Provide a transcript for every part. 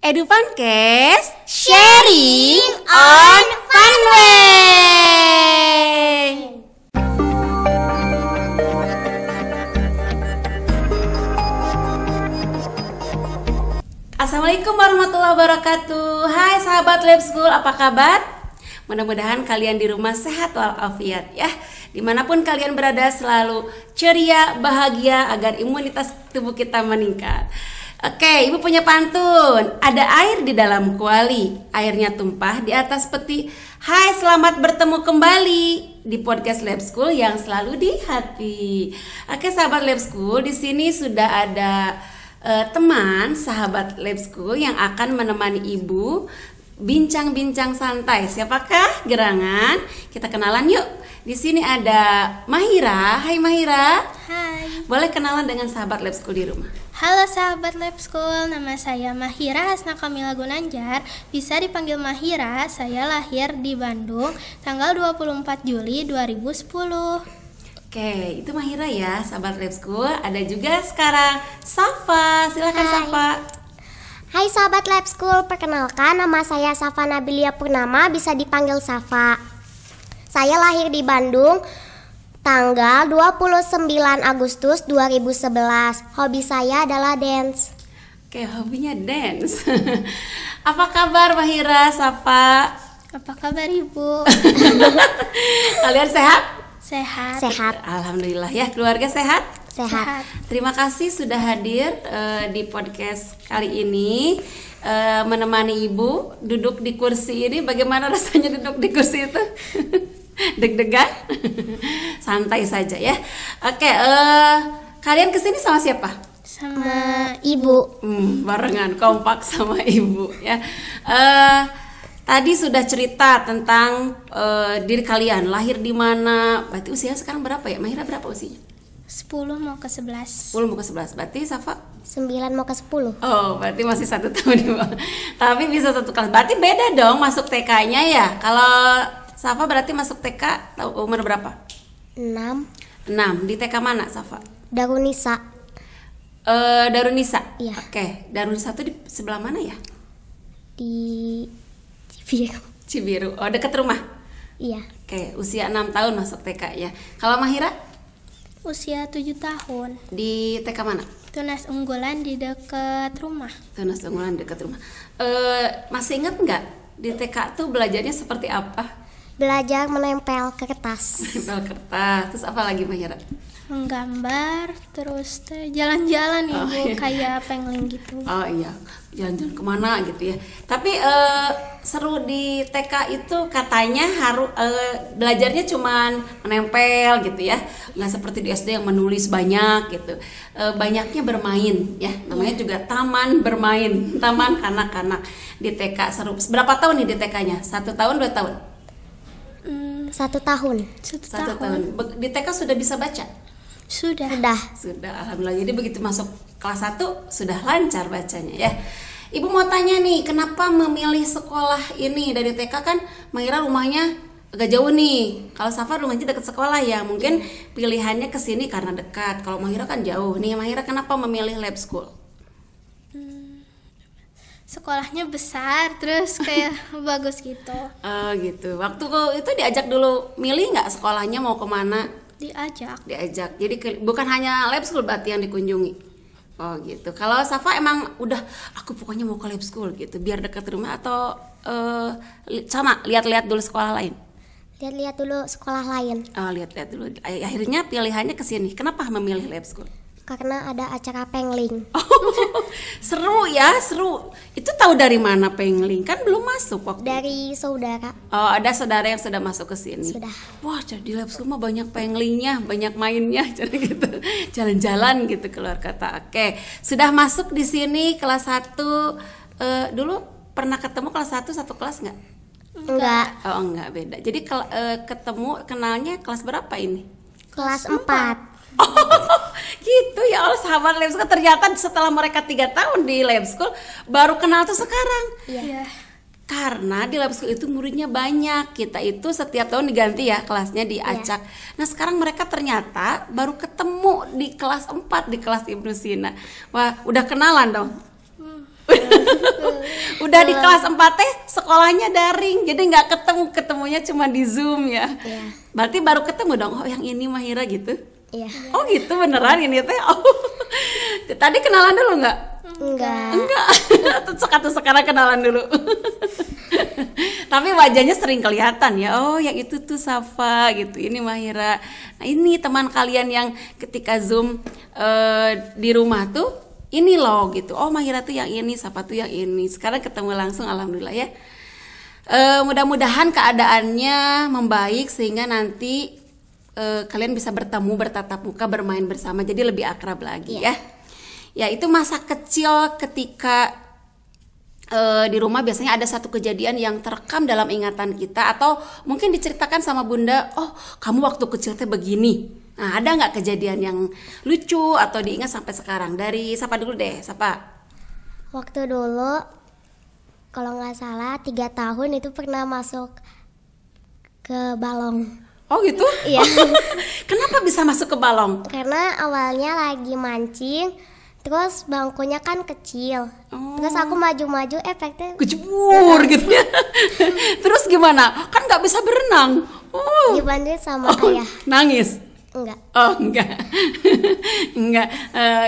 Edufancast, sharing on Funway. Assalamualaikum warahmatullahi wabarakatuh. Hai sahabat Lab School, apa kabar? Mudah-mudahan kalian di rumah sehat walafiat ya. Dimanapun kalian berada selalu ceria, bahagia agar imunitas tubuh kita meningkat. Oke, Ibu punya pantun. Ada air di dalam kuali, airnya tumpah di atas peti. Hai, selamat bertemu kembali di podcast Lab School yang selalu di hati. Oke, sahabat Lab School, di sini sudah ada teman sahabat Lab School yang akan menemani Ibu bincang-bincang santai. Siapakah gerangan? Kita kenalan yuk. Di sini ada Mahira. Hai Mahira. Hai. Boleh kenalan dengan sahabat Lab School di rumah. Halo sahabat Lab School, nama saya Mahira Hasna Kamila Gunanjar. Bisa dipanggil Mahira. Saya lahir di Bandung tanggal 24 Juli 2010. Oke, itu Mahira ya, sahabat Lab School. Ada juga sekarang Safa. Silakan Hai. Safa. Hai sahabat Lab School, perkenalkan nama saya Safa Nabilia Purnama, bisa dipanggil Safa. Saya lahir di Bandung tanggal 29 Agustus 2011. Hobi saya adalah dance. Oke, hobinya dance. Apa kabar Mahira, Safa? Apa kabar Ibu? Kalian sehat? Sehat. Sehat. Alhamdulillah ya, keluarga sehat? Sehat. Terima kasih sudah hadir di podcast kali ini, menemani Ibu duduk di kursi ini. Bagaimana rasanya duduk di kursi itu? Deg-degan? Santai saja ya. Oke, kalian kesini sama siapa? Sama Ibu. Barengan, kompak sama Ibu ya. Tadi sudah cerita tentang diri kalian, lahir di mana. Berarti usia sekarang berapa ya? Mahira berapa usianya? 10 mau ke 11. 10 mau ke 11. Berarti Safa? 9 mau ke 10. Oh, berarti masih 1 tahun di bawah. Tapi bisa satu kelas. Berarti beda dong masuk TK-nya ya. Kalau Safa berarti masuk TK tahu umur berapa? 6. 6. Di TK mana Safa? Darunisa. Darunisa. Iya. Oke, Darunisa itu di sebelah mana ya? Di Cibiru. Cibiru. Oh, dekat rumah. Iya. Oke, usia 6 tahun masuk TK ya. Kalau Mahira Usia 7 tahun. di TK mana? Tunas unggulan di dekat rumah. Tunas unggulan dekat rumah. Masih ingat nggak di TK tuh belajarnya seperti apa? Belajar menempel kertas. Nempel kertas. Terus apa lagi Mahira? Menggambar, terus jalan-jalan Ibu, iya. kayak pengling gitu. Oh iya, jalan-jalan kemana gitu ya. Tapi seru di TK itu katanya harus belajarnya cuman menempel gitu ya, nggak seperti di SD yang menulis banyak gitu. Banyaknya bermain ya, namanya juga taman bermain, taman kanak-kanak di TK. Seru. Berapa tahun nih di TK-nya? 1 tahun, 2 tahun? 1 tahun. 1 1 tahun. tahun. Di TK sudah bisa baca? Sudah. Sudah, alhamdulillah. Jadi begitu masuk kelas 1 sudah lancar bacanya ya. Ibu mau tanya nih, kenapa memilih sekolah ini? Dari TK kan Mahira rumahnya agak jauh nih. Kalau Safa rumahnya dekat sekolah ya, mungkin pilihannya ke sini karena dekat. Kalau Mahira kan jauh. Nih Mahira kenapa memilih Lab School? Sekolahnya besar, terus kayak bagus gitu. Oh gitu. Waktu itu diajak dulu milih nggak sekolahnya mau kemana? Diajak. Jadi bukan hanya Lab School berarti yang dikunjungi. Oh gitu. Kalau Safa emang udah aku pokoknya mau ke Lab School gitu biar dekat rumah, atau sama lihat-lihat dulu sekolah lain? Lihat-lihat dulu sekolah lain. Oh, lihat-lihat dulu. Akhirnya pilihannya ke sini. Kenapa memilih Lab School? Karena ada acara pengling. Oh, seru ya, seru. Itu tahu dari mana pengling? Kan belum masuk waktu. Dari saudara. Oh, ada saudara yang sudah masuk ke sini. Sudah. Wah, jadi Lab School mah banyak penglingnya, banyak mainnya, jadi gitu. Jalan-jalan gitu keluar kata. Oke, sudah masuk di sini kelas 1. Dulu pernah ketemu kelas 1 satu kelas nggak? Enggak. Oh, enggak, beda. Jadi ketemu kenalnya kelas berapa ini? Kelas 4. Oh, gitu ya Allah, sahabat Lab School. Ternyata setelah mereka 3 tahun di Lab School baru kenal tuh sekarang. Iya. Karena di Lab School itu muridnya banyak. Kita itu setiap tahun diganti ya kelasnya, diacak. Nah sekarang mereka ternyata baru ketemu di kelas 4, di kelas Ibnu Sina. Wah, udah kenalan dong. Udah di kelas 4 teh sekolahnya daring, jadi nggak ketemunya cuma di Zoom ya. Iya. Berarti baru ketemu dong, oh yang ini Mahira gitu. Iya. Oh gitu beneran ini teh. Oh. Tadi kenalan dulu nggak? Enggak. Sekarang kenalan dulu. Tapi wajahnya sering kelihatan ya. Oh, yang itu tuh Safa gitu. Ini Mahira. Nah, ini teman kalian yang ketika Zoom di rumah tuh ini loh gitu. Oh, Mahira tuh yang ini, Safa tuh yang ini. Sekarang ketemu langsung, alhamdulillah ya. Mudah-mudahan keadaannya membaik sehingga nanti kalian bisa bertemu, bertatap muka, bermain bersama. Jadi lebih akrab lagi ya. Ya, itu masa kecil ketika di rumah biasanya ada satu kejadian yang terekam dalam ingatan kita atau mungkin diceritakan sama bunda, oh kamu waktu kecil teh begini. Nah, ada nggak kejadian yang lucu atau diingat sampai sekarang? Dari siapa dulu deh, siapa? Waktu dulu kalau nggak salah 3 tahun itu pernah masuk ke balong. Oh gitu? Iya. Kenapa bisa masuk ke balong? Karena awalnya lagi mancing, terus bangkunya kan kecil. Terus aku maju-maju, efeknya Kejebur gitu ya. Terus gimana? Kan nggak bisa berenang. dibantuin sama ayah. Nangis? Enggak. Oh enggak. Enggak.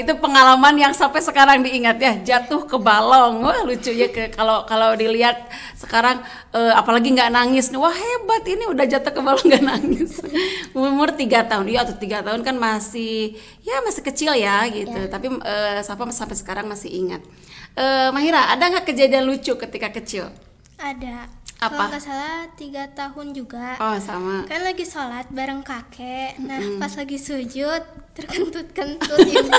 Itu pengalaman yang sampai sekarang diingat ya, jatuh ke balong. Wah lucu ya, kalau dilihat sekarang apalagi nggak nangis. Wah hebat, ini udah jatuh ke balong nggak nangis. Umur 3 tahun. Iya tuh 3 tahun kan masih kecil ya gitu. Tapi Safa sampai sekarang masih ingat. Mahira, ada nggak kejadian lucu ketika kecil? Ada. Apa? Kalau nggak salah 3 tahun juga. Oh sama. Kan lagi sholat bareng kakek. Nah pas lagi sujud terkentut-kentut ibu.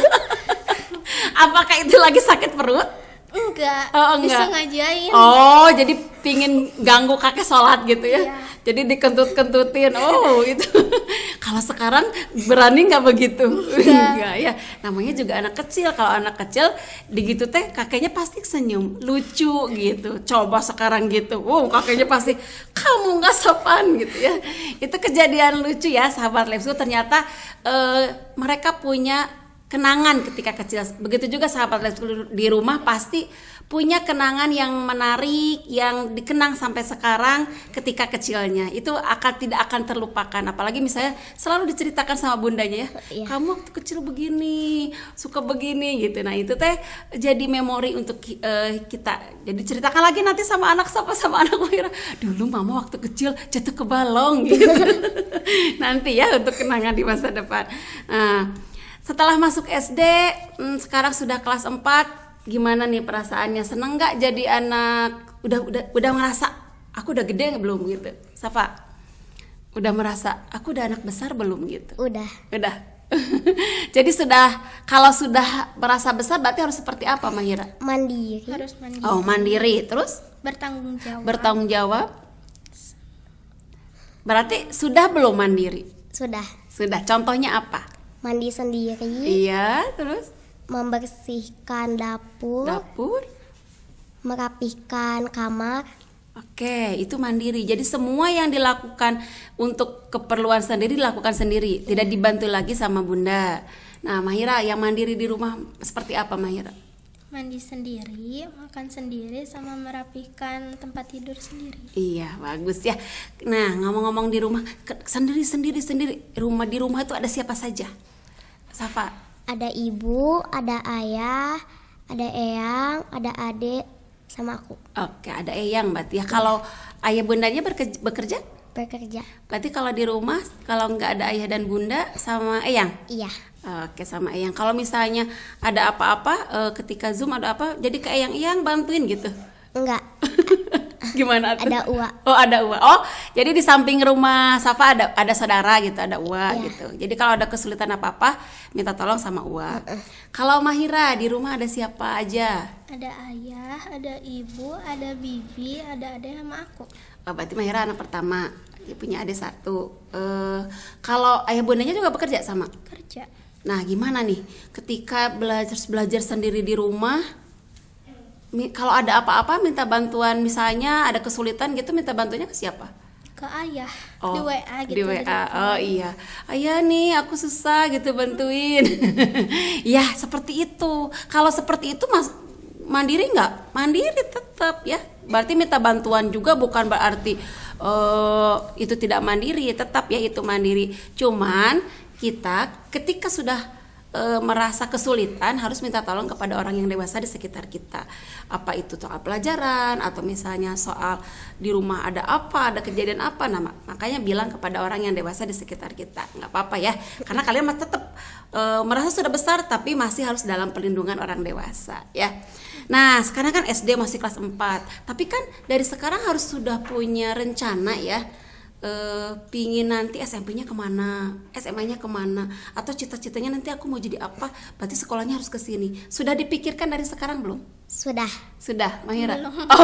Apakah itu lagi sakit perut? Enggak. Oh, enggak. Disengajain. Oh, jadi pingin ganggu kakek sholat gitu ya? Iya. Jadi dikentut-kentutin. Oh, itu. Kalau sekarang berani nggak begitu? Enggak ya. Namanya juga anak kecil. Kalau anak kecil digitu teh kakeknya pasti senyum, lucu gitu. Coba sekarang gitu. Kakeknya pasti kamu nggak sopan gitu ya. Itu kejadian lucu ya, sahabat Lab School. Ternyata mereka punya kenangan ketika kecil. Begitu juga sahabat Lab School di rumah pasti punya kenangan yang menarik, yang dikenang sampai sekarang ketika kecilnya. Itu tidak akan terlupakan. Apalagi misalnya selalu diceritakan sama bundanya ya, kamu waktu kecil begini, suka begini gitu. Nah itu teh jadi memori untuk kita. Jadi ceritakan lagi nanti sama anak Mahira. Dulu mama waktu kecil jatuh ke balong gitu. Nanti ya untuk kenangan di masa depan. Nah, setelah masuk SD, sekarang sudah kelas 4, gimana nih perasaannya? Seneng nggak jadi anak? Udah merasa aku udah gede belum gitu? Safa, udah merasa aku udah anak besar belum gitu? Udah. Jadi kalau sudah merasa besar berarti harus seperti apa Mahira? Mandiri. Harus mandiri. Oh mandiri, terus? Bertanggung jawab. Berarti sudah belum mandiri? Sudah. Contohnya apa? Mandi sendiri. Iya, terus? Membersihkan dapur. Merapihkan kamar. Oke, itu mandiri. Jadi semua yang dilakukan untuk keperluan sendiri dilakukan sendiri, tidak dibantu lagi sama bunda. Nah, Mahira yang mandiri di rumah seperti apa Mahira? Mandi sendiri, makan sendiri, sama merapihkan tempat tidur sendiri. Iya, bagus ya. Nah, ngomong-ngomong di rumah sendiri. Di rumah itu ada siapa saja? Safa? Ada ibu, ada ayah, ada eyang, ada adik, sama aku. Oke, ada eyang berarti ya. Kalau ayah bundanya bekerja? Bekerja. Berarti kalau di rumah kalau nggak ada ayah dan bunda sama eyang? Iya. Oke, sama eyang. Kalau misalnya ada apa-apa ketika Zoom ada apa, jadi ke eyang bantuin gitu? Enggak. Gimana tuh? Ada Uwa. Oh, ada Uwa. Oh, jadi di samping rumah Safa ada saudara gitu, ada Uwa gitu. Jadi kalau ada kesulitan apa-apa minta tolong sama Uwa. Kalau Mahira di rumah ada siapa aja? Ada ayah, ada ibu, ada bibi, ada adek sama aku. Oh, berarti Mahira anak pertama. Dia punya adik 1. Kalau ayah bundanya juga bekerja sama? Kerja. Nah, gimana nih ketika belajar sendiri di rumah? Kalau ada apa-apa minta bantuan, misalnya ada kesulitan gitu, minta bantunya ke siapa? Ke ayah. Oh, di WA gitu. Di WA. Oh iya. Ayah nih aku susah gitu bantuin. Ya seperti itu. Kalau seperti itu mandiri nggak? Mandiri tetap ya. Berarti minta bantuan juga bukan berarti itu tidak mandiri, tetap ya itu mandiri. Cuman kita ketika sudah merasa kesulitan harus minta tolong kepada orang yang dewasa di sekitar kita. Apa itu soal pelajaran atau misalnya soal di rumah ada apa, ada kejadian apa, nah makanya bilang kepada orang yang dewasa di sekitar kita. Nggak apa-apa ya, karena kalian masih tetap merasa sudah besar tapi masih harus dalam perlindungan orang dewasa ya. Nah sekarang kan SD masih kelas 4, tapi kan dari sekarang harus sudah punya rencana ya. Pingin nanti SMP-nya kemana, SMA-nya kemana, atau cita-citanya nanti aku mau jadi apa, berarti sekolahnya harus ke sini. Sudah dipikirkan dari sekarang belum? Sudah, Mahira?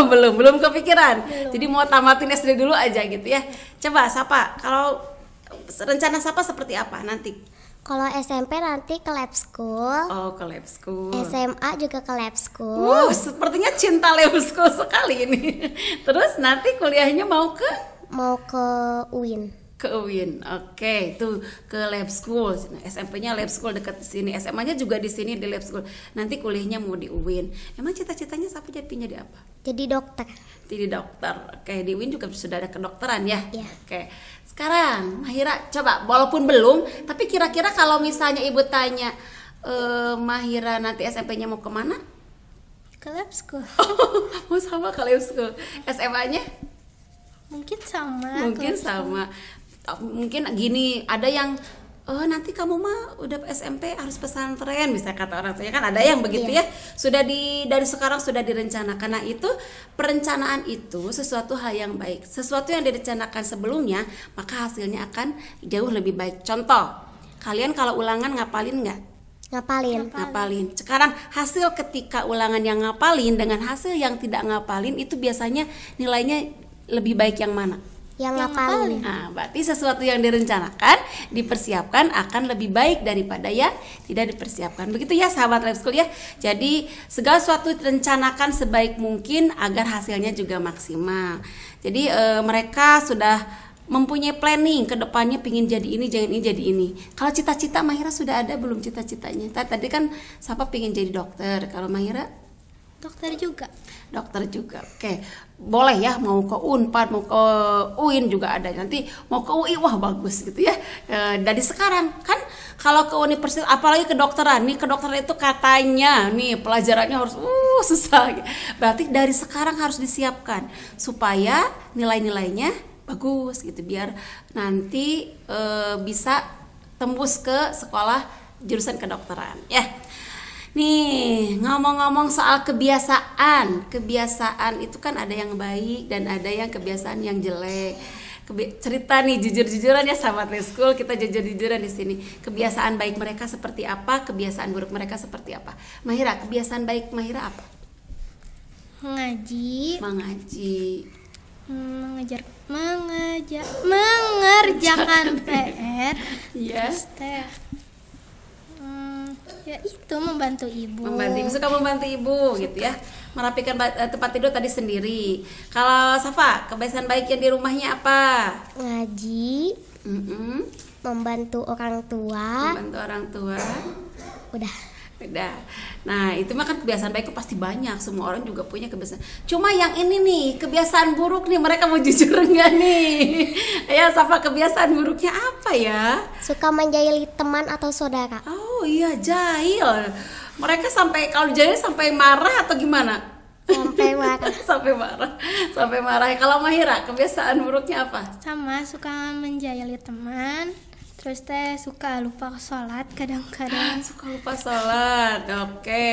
Belum. Belum kepikiran. Belum. Jadi mau tamatin SD dulu aja gitu ya. Coba Safa, kalau rencana Safa seperti apa nanti? Kalau SMP nanti ke lab school, Oh, ke lab school. SMA juga ke lab school. Sepertinya cinta lab school sekali ini. Terus nanti kuliahnya mau ke UIN. ke UIN. Oke, itu ke lab school. SMP-nya lab school dekat di sini. SMA-nya juga di sini di lab school. Nanti kuliahnya mau di UIN. Emang cita-citanya Safa jadi apa? Jadi dokter. Jadi dokter. Oke, di UIN juga sudah ada kedokteran ya. Iya. Oke. Sekarang Mahira coba walaupun belum, tapi kira-kira kalau misalnya ibu tanya Mahira nanti SMP-nya mau kemana? Ke lab school. Mau sama ke lab school. SMA-nya? Mungkin sama. Mungkin ke lab sama. Mungkin gini, ada yang nanti kamu mah udah SMP harus pesantren, bisa kata orang tuanya, kan ada yang begitu ya. Sudah dari sekarang sudah direncanakan. Nah, itu perencanaan itu sesuatu hal yang baik. Sesuatu yang direncanakan sebelumnya, maka hasilnya akan jauh lebih baik. Contoh, kalian kalau ulangan ngapalin nggak? Ngapalin. Sekarang hasil ketika ulangan yang ngapalin dengan hasil yang tidak ngapalin itu biasanya nilainya lebih baik yang mana? Yang ngapalin. Nah, berarti sesuatu yang direncanakan, dipersiapkan akan lebih baik daripada yang tidak dipersiapkan. Begitu ya sahabat Lab School ya. Jadi segala sesuatu direncanakan sebaik mungkin agar hasilnya juga maksimal. Jadi mereka sudah mempunyai planning ke depannya, pingin jadi ini, jadi ini. Kalau cita-cita Mahira sudah ada belum cita-citanya? Tadi kan Safa pingin jadi dokter. Kalau Mahira? Dokter juga. Dokter juga. Oke. Boleh ya, mau ke Unpad, mau ke UIN juga ada. Nanti mau ke UI, wah bagus gitu ya. Dari sekarang kan kalau ke universitas, apalagi kedokteran. Nih kedokteran itu katanya nih pelajarannya harus susah. Berarti dari sekarang harus disiapkan supaya nilai-nilainya bagus gitu, biar nanti bisa tembus ke sekolah jurusan kedokteran ya. Nih, ngomong-ngomong soal kebiasaan itu kan ada yang baik dan ada yang kebiasaan yang jelek. Cerita nih jujur-jujuran ya sahabat Lab School, kita jujur-jujuran di sini. Kebiasaan baik mereka seperti apa, kebiasaan buruk mereka seperti apa? Mahira, kebiasaan baik Mahira apa? Mengaji. Mengerjakan PR. Yes. Ya itu membantu ibu. Suka membantu ibu gitu ya. Merapikan tempat tidur tadi sendiri. Kalau Safa, kebiasaan baik yang di rumahnya apa? Ngaji. Membantu orang tua. Udah. Nah, itu mah kan kebiasaan baik pasti banyak. Semua orang juga punya kebiasaan. Cuma yang ini nih, kebiasaan buruk nih, mereka mau jujur enggak nih? Ya, Safa, kebiasaan buruknya apa ya? Suka menjahili teman atau saudara. Oh iya, jahil. Mereka sampai kalau jahil sampai marah atau gimana? Sampai marah. sampai marah. Kalau Mahira, kebiasaan buruknya apa? Sama, suka menjahili teman. Terus suka lupa sholat kadang-kadang. Suka lupa sholat, oke.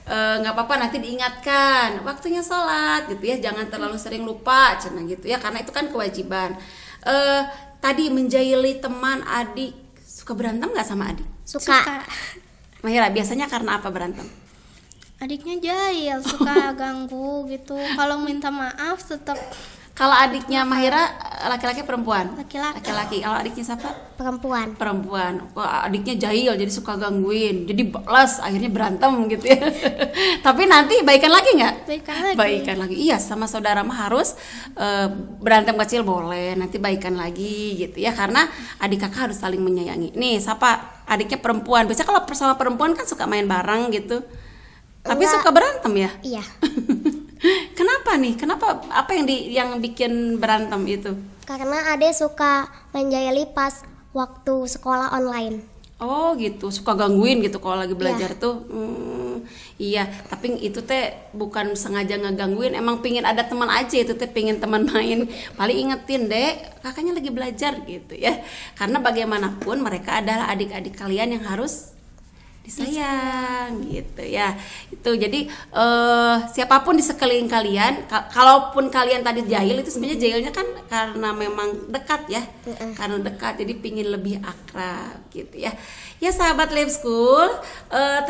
Nggak apa-apa, nanti diingatkan waktunya sholat gitu ya, jangan terlalu sering lupa cina gitu ya, karena itu kan kewajiban. Tadi menjahili teman, adik, suka berantem nggak sama adik? Suka. Mahira, biasanya karena apa berantem? Adiknya jahil, suka ganggu gitu. Kalau minta maaf tetap. Kalau adiknya Mahira laki-laki perempuan? Laki-laki. Kalau adiknya siapa? Perempuan. Wah, adiknya jahil jadi suka gangguin. Jadi balas akhirnya berantem gitu ya. Tapi nanti baikan lagi nggak? Baikan lagi. Iya, sama saudara mah harus berantem kecil boleh, nanti baikan lagi gitu ya, karena adik kakak harus saling menyayangi. Nih, siapa adiknya perempuan? Biasanya kalau sama perempuan kan suka main bareng gitu. Tapi Enggak. suka berantem ya? Iya, Kenapa nih? Kenapa apa yang bikin berantem itu? karena Ade suka menjahili pas waktu sekolah online. Oh gitu, suka gangguin gitu kalau lagi belajar tuh. Iya, tapi itu teh bukan sengaja ngegangguin, emang pingin ada teman aja, itu teh pingin teman main. Paling ingetin, Dek, kakaknya lagi belajar gitu ya. Karena bagaimanapun mereka adalah adik-adik kalian yang harus disayang gitu ya. Itu jadi siapapun di sekeliling kalian, kalaupun kalian tadi jahil, itu sebenarnya jahilnya kan karena memang dekat ya. Karena dekat jadi pingin lebih akrab gitu ya. Ya sahabat Lab School,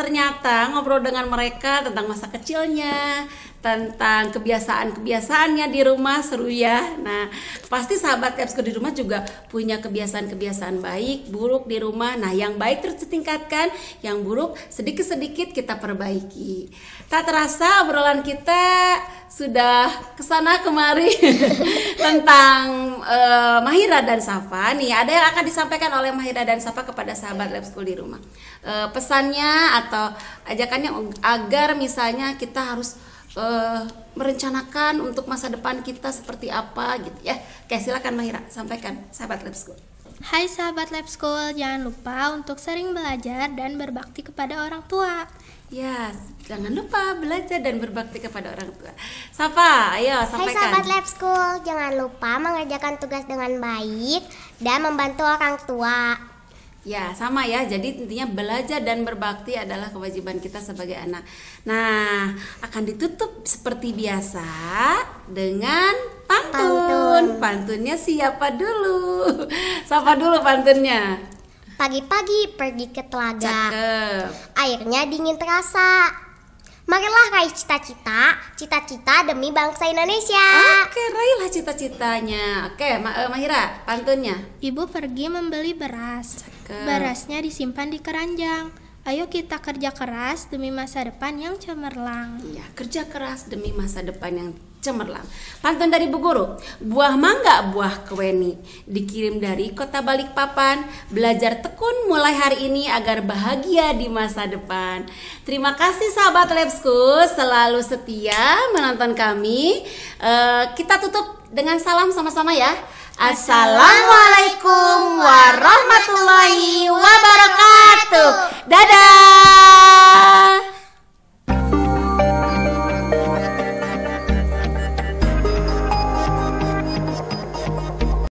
ternyata ngobrol dengan mereka tentang masa kecilnya, tentang kebiasaan-kebiasaannya di rumah seru ya. Nah, pasti sahabat Lab School di rumah juga punya kebiasaan-kebiasaan baik, buruk di rumah. Nah, yang baik terus ditingkatkan, yang buruk sedikit-sedikit kita perbaiki. Tak terasa obrolan kita sudah kesana kemari tentang Mahira dan Safa. Nih, ada yang akan disampaikan oleh Mahira dan Safa kepada sahabat Lab School di rumah. Pesannya atau ajakannya agar misalnya kita harus merencanakan untuk masa depan kita seperti apa gitu ya. Oke, silakan Mahira sampaikan sahabat Lab School. Hai sahabat Lab School, jangan lupa untuk sering belajar dan berbakti kepada orang tua. Ya, jangan lupa belajar dan berbakti kepada orang tua. Safa, ayo Hai sampaikan. sahabat Lab School, jangan lupa mengerjakan tugas dengan baik dan membantu orang tua. Ya, sama ya. Jadi intinya belajar dan berbakti adalah kewajiban kita sebagai anak. Nah, akan ditutup seperti biasa dengan pantun. Pantunnya siapa dulu? Siapa dulu pantunnya? Pagi-pagi pergi ke telaga, Cakep. airnya dingin terasa. Marilah raih cita-cita, cita-cita demi bangsa Indonesia. Oke, raihlah cita-citanya. Oke, Mahira, pantunnya. Ibu pergi membeli beras. Cakep. Berasnya disimpan di keranjang. Ayo kita kerja keras demi masa depan yang cemerlang. Iya, kerja keras demi masa depan yang cemerlang. Pantun dari Bu Guru. Buah mangga, buah keweni, dikirim dari kota Balikpapan. Belajar tekun mulai hari ini agar bahagia di masa depan. Terima kasih sahabat Lab School, selalu setia menonton kami. Kita tutup dengan salam sama-sama ya. Assalamualaikum warahmatullahi wabarakatuh. Dadah.